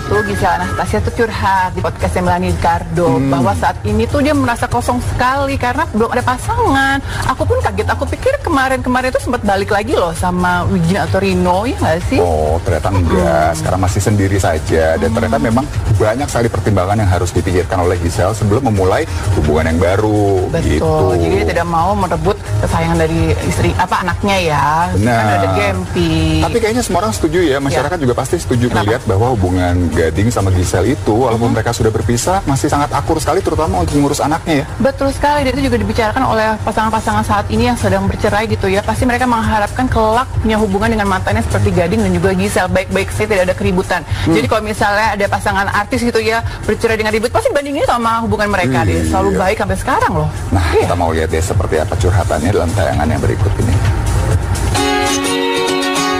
itu Gisel Anastasia tuh curhat di podcastnya Melanie Ricardo bahwa saat ini tuh dia merasa kosong sekali karena belum ada pasangan. Aku pun kaget, aku pikir kemarin-kemarin itu sempat balik lagi loh sama Wijin atau Rino, ya nggak sih? Oh, ternyata enggak. Sekarang masih sendiri saja. Dan ternyata memang banyak sekali pertimbangan yang harus dipikirkan oleh Gisel sebelum memulai hubungan yang baru. Betul, gitu. Jadi dia tidak mau merebut kesayangan dari istri, anaknya ya. Nah, kan ada Gempi. Tapi kayaknya semua orang setuju ya, masyarakat juga pasti setuju melihat bahwa hubungan Gading sama Gisel itu, walaupun mereka sudah berpisah, masih sangat akur sekali, terutama untuk mengurus anaknya ya. Betul sekali, dan itu juga dibicarakan oleh pasangan-pasangan saat ini yang sedang bercerai gitu ya. Pasti mereka mengharapkan kelak punya hubungan dengan mantannya seperti Gading dan juga Gisel, baik-baik saja, tidak ada keributan. Jadi kalau misalnya ada pasangan artis gitu ya bercerai dengan ribut, pasti bandingin sama hubungan mereka deh. Selalu baik sampai sekarang loh. Nah, kita mau lihat deh seperti apa curhatannya dalam tayangan yang berikut ini.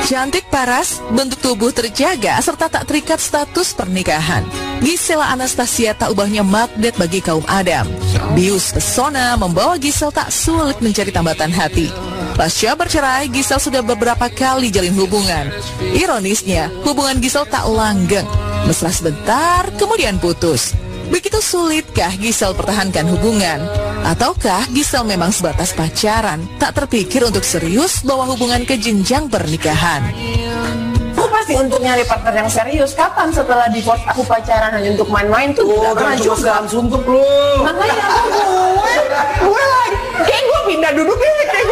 Cantik paras, bentuk tubuh terjaga, serta tak terikat status pernikahan. Gisel Anastasia tak ubahnya magnet bagi kaum Adam. Bius pesona membawa Gisel tak sulit mencari tambatan hati. Pasca bercerai, Gisel sudah beberapa kali jalin hubungan. Ironisnya, hubungan Gisel tak langgeng. Mesra sebentar, kemudian putus. Begitu sulitkah Gisel pertahankan hubungan? Ataukah Gisel memang sebatas pacaran, tak terpikir untuk serius bawa hubungan ke jenjang pernikahan? Aku pasti untuk nyari partner yang serius. Kapan setelah divorce aku pacaran hanya untuk main-main tuh? Oh, pernah kan juga. suntuk lu. Makanya gue lagi, kayak gue pindah duduk nih, kayak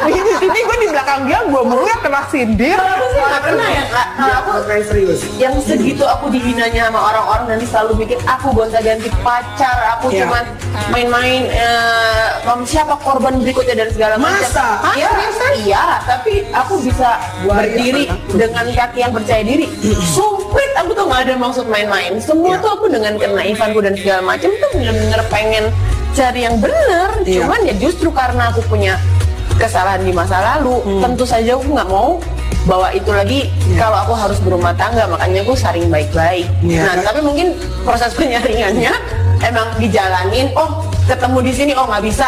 gue di sini, gue di belakang dia, gue mulu ya kena sindir. Nggak pernah ya kak? Aku serius. yang segitu aku dihinanya sama orang-orang, nanti selalu bikin aku gonta-ganti pacar, aku cuman main-main siapa korban berikutnya dan segala macam. Masa? Iya, iya, tapi aku bisa berdiri dengan kaki yang percaya diri. Sumpit, aku tuh nggak ada maksud main-main. Semua tuh aku dengan kenaifanku dan segala macam tuh bener-bener pengen cari yang bener. Cuman ya justru karena aku punya kesalahan di masa lalu, tentu saja aku nggak mau bawa itu lagi kalau aku harus berumah tangga, makanya aku saring baik-baik. Nah, tapi mungkin proses penyaringannya emang dijalanin, oh ketemu di sini, oh nggak bisa,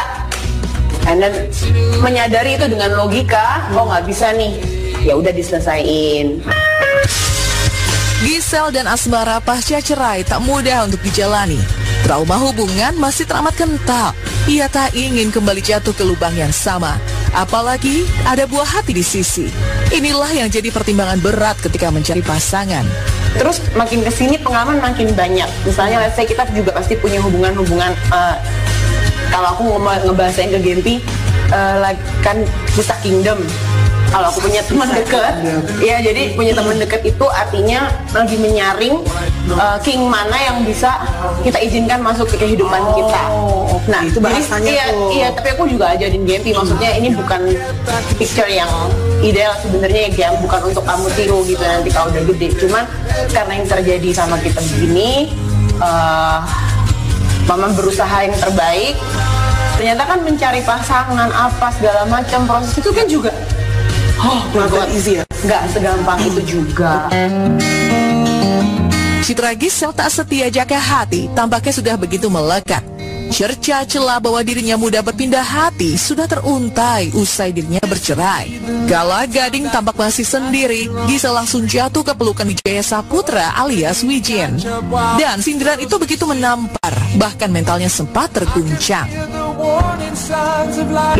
and then menyadari itu dengan logika, oh nggak bisa nih, ya udah diselesain. Gisel dan asmara pasca cerai tak mudah untuk dijalani. Trauma hubungan masih teramat kental. Ia tak ingin kembali jatuh ke lubang yang sama. Apalagi ada buah hati di sisi. Inilah yang jadi pertimbangan berat ketika mencari pasangan. Terus makin kesini pengalaman makin banyak. Misalnya let's say kita juga pasti punya hubungan-hubungan, kalau aku ngebahasain ke Gempi, kan kisah kingdom. Kalau aku punya teman dekat, ya jadi punya teman dekat itu artinya lagi menyaring king mana yang bisa kita izinkan masuk ke kehidupan kita. Nah itu bahasanya iya, tapi aku juga ajarin Gempi, maksudnya ini bukan picture yang ideal sebenarnya ya, bukan untuk kamu tiru gitu nanti kalau udah gede. Cuman karena yang terjadi sama kita begini, Mama berusaha yang terbaik. Ternyata kan mencari pasangan apa segala macam proses itu kan juga easy ya? Nggak segampang itu juga. Citra Gisel tak setia jaga hati tampaknya sudah begitu melekat. Cerca celah bahwa dirinya mudah berpindah hati sudah teruntai usai dirinya bercerai. Kala Gading tampak masih sendiri, Gisel langsung jatuh ke pelukan Wijaya Saputra alias Wijin. Dan sindiran itu begitu menampar, bahkan mentalnya sempat terguncang.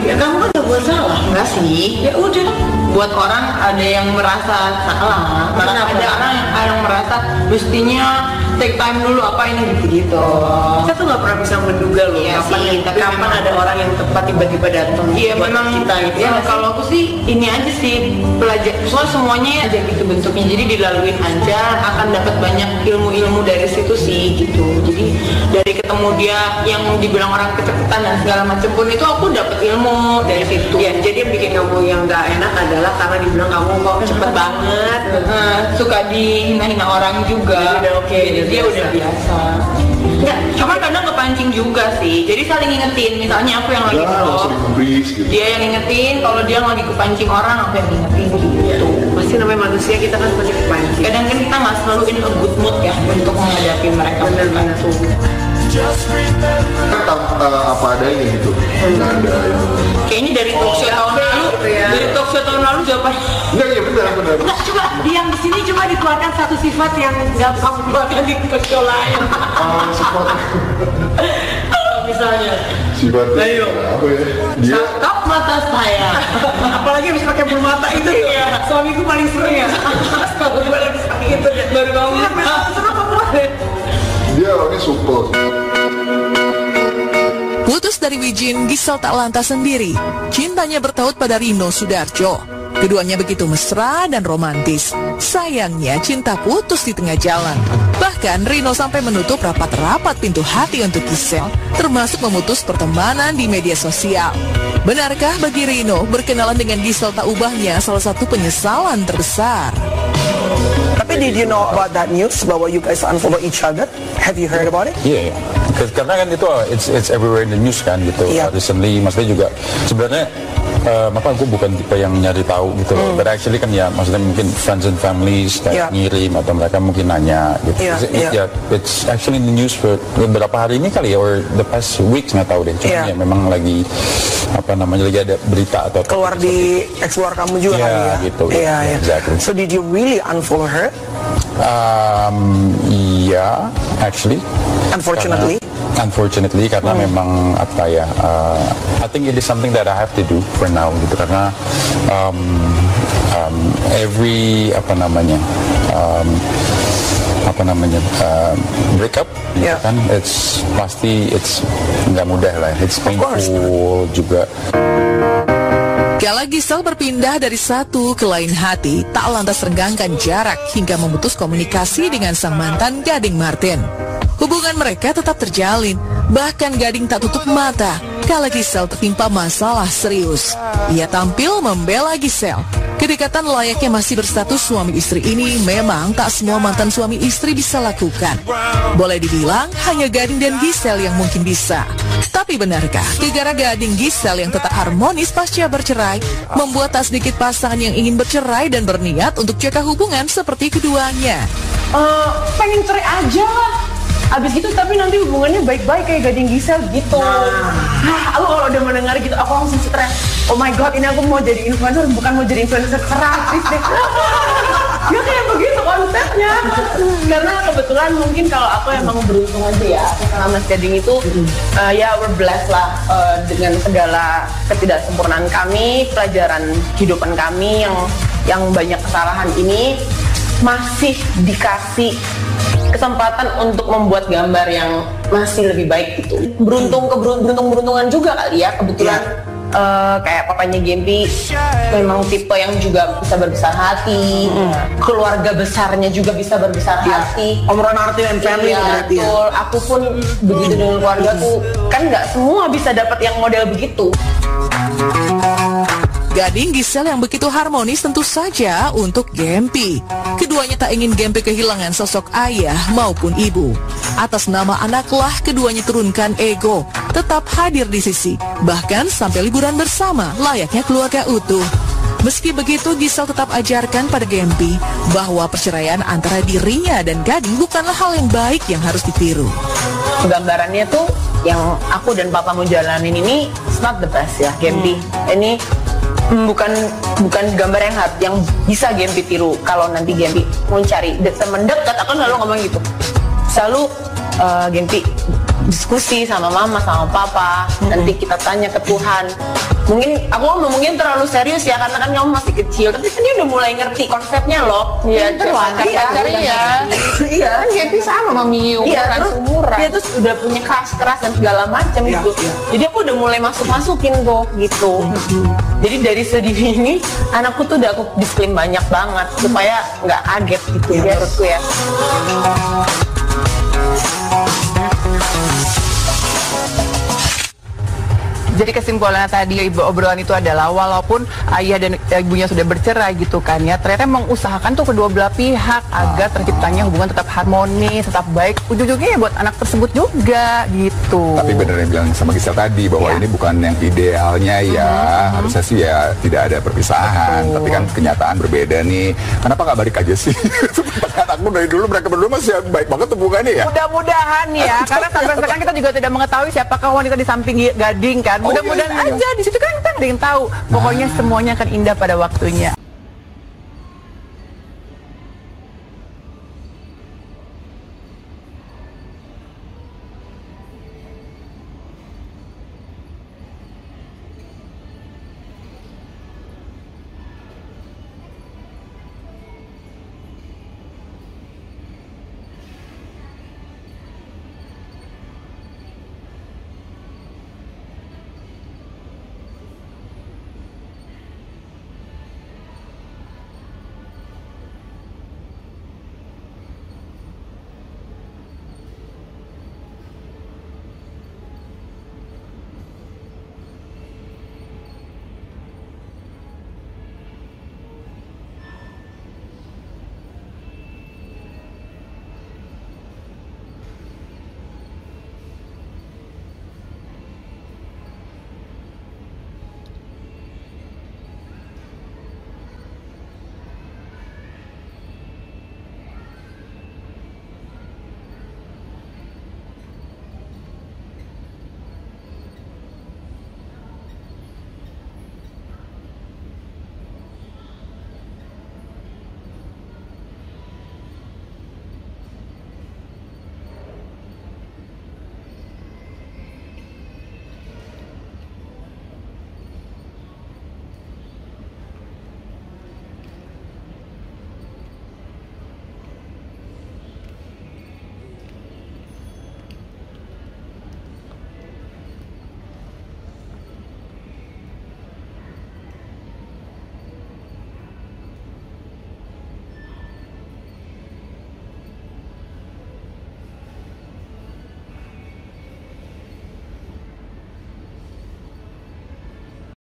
Ya kamu kan udah buat salah, enggak sih? Ya udah, buat orang ada yang merasa salah, ada orang yang merasa mestinya take time dulu apa ini gitu. Kita tuh nggak pernah bisa menduga loh kapan ada orang yang tepat tiba-tiba datang. Iya memang kita gitu. Ya kalau aku sih ini aja sih belajar. Soalnya semuanya aja gitu bentuknya. Jadi dilaluin aja akan dapat banyak ilmu-ilmu dari situ sih gitu. Jadi dari ketemu dia yang dibilang orang kecepatan dan segala macam pun itu aku dapat ilmu dari situ. Ya jadi yang bikin kamu yang nggak enak adalah karena dibilang kamu kok cepet banget, suka dihina-hina orang juga. Udah oke. Dia udah biasa. Enggak, cuma kadang kepancing juga sih. Jadi saling ngingetin. Misalnya aku yang lagi drop, dia yang ngingetin. Kalau dia lagi kepancing orang, aku yang ngingetin gitu. sih namanya manusia, kita kan pasti kepancing. Kadang kan kita nggak selalu in a good mood ya untuk menghadapi mereka. Benar-benar tuh. Apa adanya gitu. Nggak ada yang... Kayaknya dari talk show tahun lalu, dari talk show tahun lalu jawaban. Enggak, iya benar. Nggak, coba yang di sini coba dikeluarkan satu sifat yang nggak kamu keluarkan di talk show lain. Sifat. Misalnya. Sifatnya apa ya? Dia Cakep mata saya. Apalagi habis pakai bulu mata itu ya. Suamiku paling sering ya. Kalau gue lagi sakit gitu baru bangun. Kenapa boleh? dia orangnya supel. Putus dari Wijin, Gisel tak lantas sendiri. Cintanya bertaut pada Rino Sudarjo. Keduanya begitu mesra dan romantis. Sayangnya cinta putus di tengah jalan. Bahkan Rino sampai menutup rapat-rapat pintu hati untuk Gisel, termasuk memutus pertemanan di media sosial. Benarkah bagi Rino berkenalan dengan Gisel tak ubahnya salah satu penyesalan terbesar? Tapi did you know about that news bahwa you guys unfollow each other? Have you heard about it? Iya, karena kan itu it's everywhere in the news kan gitu. Recently, maksudnya juga sebenarnya aku bukan tipe yang nyari tahu gitu loh. But actually kan ya maksudnya mungkin friends and families kayak ngirim atau mereka mungkin nanya gitu. It's actually in the news for beberapa hari ini kali ya, or the past weeks nggak tahu deh. Cuma ya memang lagi lagi ada berita atau keluar di explore kamu juga kali ya. Gitu. Exactly. So did you really unfollow her? Actually. Unfortunately karena memang I think it is something that I have to do for now gitu, karena every breakup gitu kan, it's nggak mudah lah, it's painful juga. Kala Gisel berpindah dari satu ke lain hati, tak lantas renggangkan jarak hingga memutus komunikasi dengan sang mantan Gading Martin. Hubungan mereka tetap terjalin, bahkan Gading tak tutup mata kala Gisel tertimpa masalah serius. Ia tampil membela Gisel. Kedekatan layaknya masih berstatus suami istri ini memang tak semua mantan suami istri bisa lakukan. Boleh dibilang hanya Gading dan Gisel yang mungkin bisa. Tapi benarkah gegara Gading Gisel yang tetap harmonis pasca bercerai membuat tak sedikit pasangan yang ingin bercerai dan berniat untuk jaga hubungan seperti keduanya? Pengen cerai aja lah. Abis gitu tapi nanti hubungannya baik-baik kayak Gading Gisel gitu. Aku kalau udah mendengar gitu aku langsung stres. Oh my god, ini aku mau jadi influencer, bukan mau jadi influencer cerai. Ya kayak begitu konsepnya. Karena kebetulan mungkin kalau aku emang beruntung aja ya sama Mas Gading itu ya we're blessed lah dengan segala ketidaksempurnaan kami, pelajaran kehidupan kami yang banyak kesalahan ini masih dikasih kesempatan untuk membuat gambar yang masih lebih baik gitu. Beruntungan juga kali ya, kebetulan kayak papanya Gempi memang tipe yang juga bisa berbesar hati, keluarga besarnya juga bisa berbesar hati. Om Ronarti and family berarti ya. Betul, aku pun begitu dengan keluargaku. Kan nggak semua bisa dapat yang model begitu. Gading Gisel yang begitu harmonis tentu saja untuk Gempi. Keduanya tak ingin Gempi kehilangan sosok ayah maupun ibu. Atas nama anaklah keduanya turunkan ego, tetap hadir di sisi, bahkan sampai liburan bersama layaknya keluarga utuh. Meski begitu, Gisel tetap ajarkan pada Gempi bahwa perceraian antara dirinya dan Gading bukanlah hal yang baik yang harus ditiru. Gambarannya tuh yang aku dan papa mau jalanin ini it's not the best ya, Gempi. Ini bukan gambar yang bisa Gempi tiru. Kalau nanti Gempi mau cari teman dekat, aku selalu ngomong gitu. Selalu Gempi diskusi sama mama, sama papa. Nanti kita tanya ke Tuhan. Mungkin aku ngomongin terlalu serius ya, karena kan kamu masih kecil. Tapi kan dia udah mulai ngerti konsepnya loh. Iya, iya. Kan Gempi sama Mami umuran. Dia tuh udah punya keras dan segala macam gitu. Jadi aku udah mulai masukin tuh gitu. Jadi dari sedih ini, anakku tuh udah aku disclaim banyak banget supaya nggak kaget gitu ya, menurutku ya. Jadi kesimpulannya tadi obrolan itu adalah walaupun ayah dan ibunya sudah bercerai gitu kan ya, ternyata mengusahakan tuh kedua belah pihak agar terciptanya hubungan tetap harmonis, tetap baik. Ujung-ujungnya ya buat anak tersebut juga gitu. Tapi benar yang bilang sama Gisel tadi bahwa ini bukan yang idealnya ya. Harusnya sih ya tidak ada perpisahan. Tapi kan kenyataan berbeda nih. Kenapa nggak balik aja sih? Anakmu dari dulu mereka berdua masih baik banget hubungannya ya. Mudah-mudahan ya, karena sampai sekarang kita juga tidak mengetahui siapakah wanita di samping Gading kan. Mudah-mudahan aja di situ kan kita nggak ada yang tahu. Pokoknya semuanya akan indah pada waktunya.